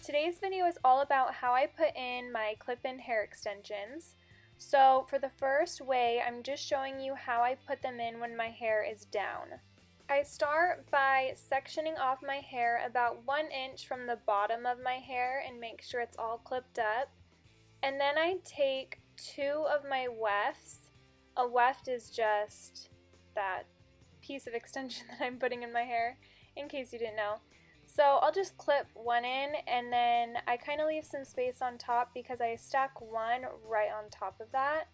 Today's video is all about how I put in my clip-in hair extensions. So for the first way, I'm just showing you how I put them in when my hair is down. I start by sectioning off my hair about 1 inch from the bottom of my hair and make sure it's all clipped up. And then I take 2 of my wefts. A weft is just that piece of extension that I'm putting in my hair, in case you didn't know. So I'll just clip one in, and then I kind of leave some space on top because I stack one right on top of that.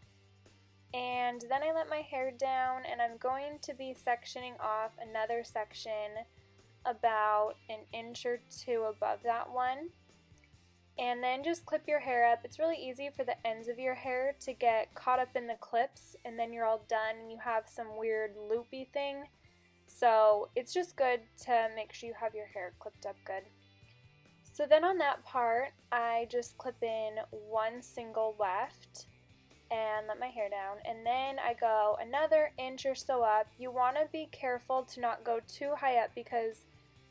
And then I let my hair down, and I'm going to be sectioning off another section about 1 inch or 2 above that one. And then just clip your hair up. It's really easy for the ends of your hair to get caught up in the clips, and then you're all done and you have some weird loopy thing. So it's just good to make sure you have your hair clipped up good. So then on that part, I just clip in 1 single weft and let my hair down, and then I go another inch or so up. You want to be careful to not go too high up because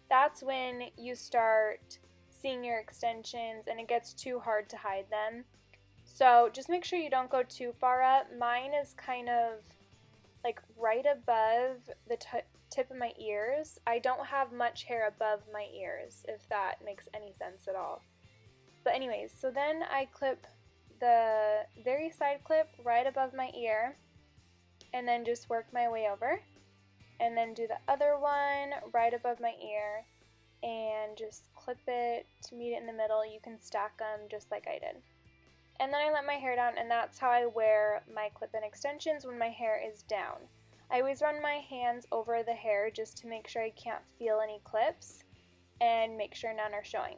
that's when you start seeing your extensions and it gets too hard to hide them. So just make sure you don't go too far up. Mine is kind of like right above the tip of my ears. I don't have much hair above my ears, if that makes any sense at all. But anyways, so then I clip the very side clip right above my ear and then just work my way over, and then do the other one right above my ear and just clip it to meet it in the middle. You can stack them just like I did. And then I let my hair down, and that's how I wear my clip-in extensions when my hair is down. I always run my hands over the hair just to make sure I can't feel any clips and make sure none are showing.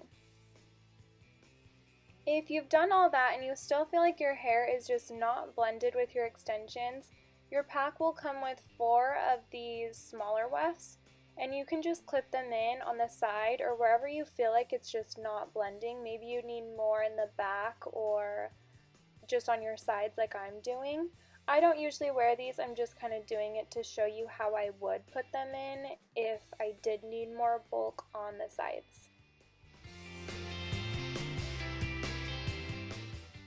If you've done all that and you still feel like your hair is just not blended with your extensions, your pack will come with 4 of these smaller wefts, and you can just clip them in on the side or wherever you feel like it's just not blending. Maybe you need more in the back or just on your sides like I'm doing. I don't usually wear these, I'm just kind of doing it to show you how I would put them in if I did need more bulk on the sides.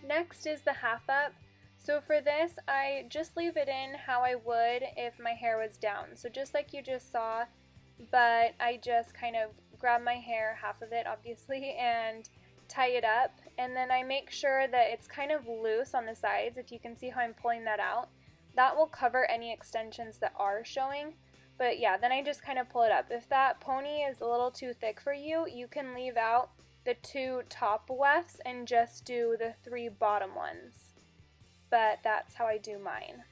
Next is the half up. So for this, I just leave it in how I would if my hair was down. So just like you just saw, but I just kind of grab my hair, half of it obviously, and tie it up, and then I make sure that it's kind of loose on the sides. If you can see how I'm pulling that out, that will cover any extensions that are showing. But yeah, then I just kind of pull it up. If that pony is a little too thick for you, you can leave out the 2 top wefts and just do the 3 bottom ones. But that's how I do mine.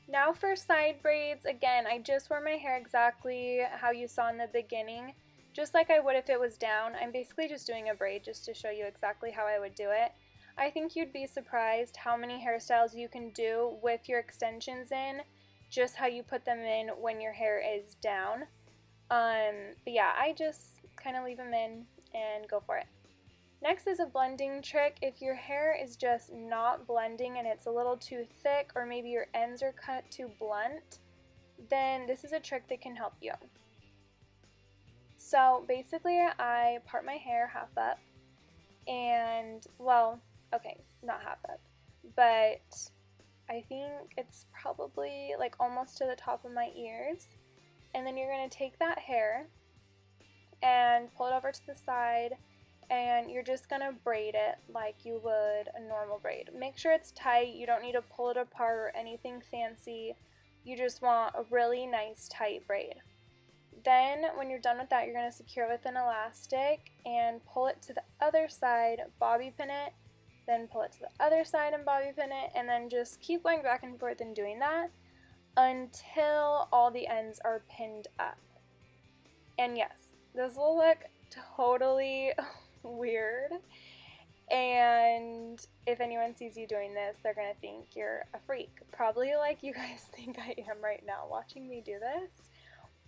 Now for side braids, again, I just wear my hair exactly how you saw in the beginning, just like I would if it was down. I'm basically just doing a braid just to show you exactly how I would do it. I think you'd be surprised how many hairstyles you can do with your extensions in, just how you put them in when your hair is down. But yeah, I just kind of leave them in and go for it. Next is a blending trick. If your hair is just not blending and it's a little too thick, or maybe your ends are cut too blunt, then this is a trick that can help you. So basically I part my hair half up, and well, okay, not half up, but I think it's probably like almost to the top of my ears, and then you're going to take that hair and pull it over to the side, and you're just going to braid it like you would a normal braid. Make sure it's tight. You don't need to pull it apart or anything fancy. You just want a really nice tight braid. Then when you're done with that, you're going to secure it with an elastic and pull it to the other side, bobby pin it, then pull it to the other side and bobby pin it, and then just keep going back and forth and doing that until all the ends are pinned up. And yes, this will look totally weird, and if anyone sees you doing this, they're gonna think you're a freak, probably like you guys think I am right now watching me do this.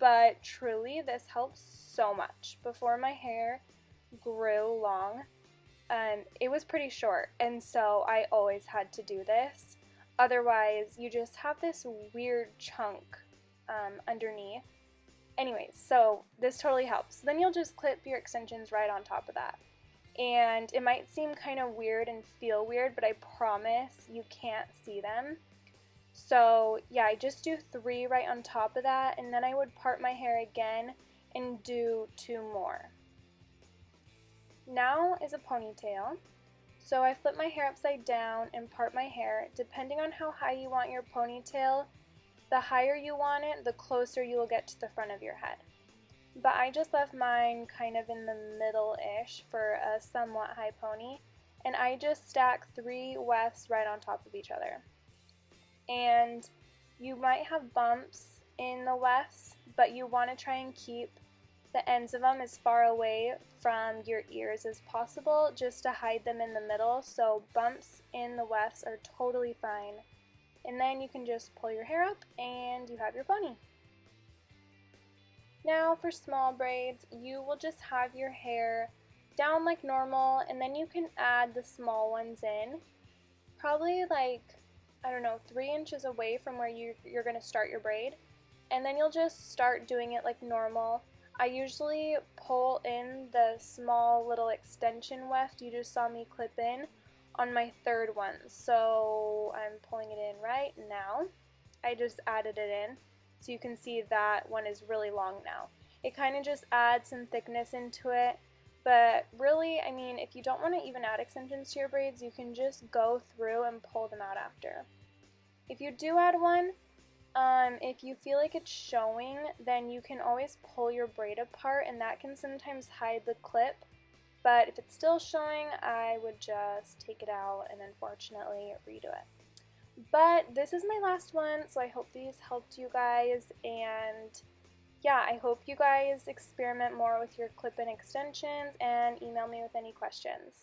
But truly, this helps so much. Before my hair grew long, it was pretty short, and so I always had to do this. Otherwise, you just have this weird chunk underneath, Anyways, so this totally helps. Then you'll just clip your extensions right on top of that. And it might seem kind of weird and feel weird, but I promise you can't see them. So yeah, I just do 3 right on top of that, and then I would part my hair again and do 2 more. Now is a ponytail. So I flip my hair upside down and part my hair. Depending on how high you want your ponytail, the higher you want it, the closer you will get to the front of your head. But I just left mine kind of in the middle-ish for a somewhat high pony, and I just stack 3 wefts right on top of each other. And you might have bumps in the wefts, but you want to try and keep the ends of them as far away from your ears as possible, just to hide them in the middle. So bumps in the wefts are totally fine. And then you can just pull your hair up and you have your pony. Now for small braids, you will just have your hair down like normal, and then you can add the small ones in, probably like, I don't know, 3 inches away from where you're going to start your braid, and then you'll just start doing it like normal. I usually pull in the small little extension weft you just saw me clip in on my 3rd one, so I'm pulling it in right now. I just added it in, so you can see that one is really long now. It kind of just adds some thickness into it, but really, I mean, if you don't want to even add extensions to your braids, you can just go through and pull them out after. If you do add one, if you feel like it's showing, then you can always pull your braid apart, and that can sometimes hide the clip. But if it's still showing, I would just take it out and unfortunately redo it. But this is my last one, so I hope these helped you guys, and yeah, I hope you guys experiment more with your clip-in extensions and email me with any questions.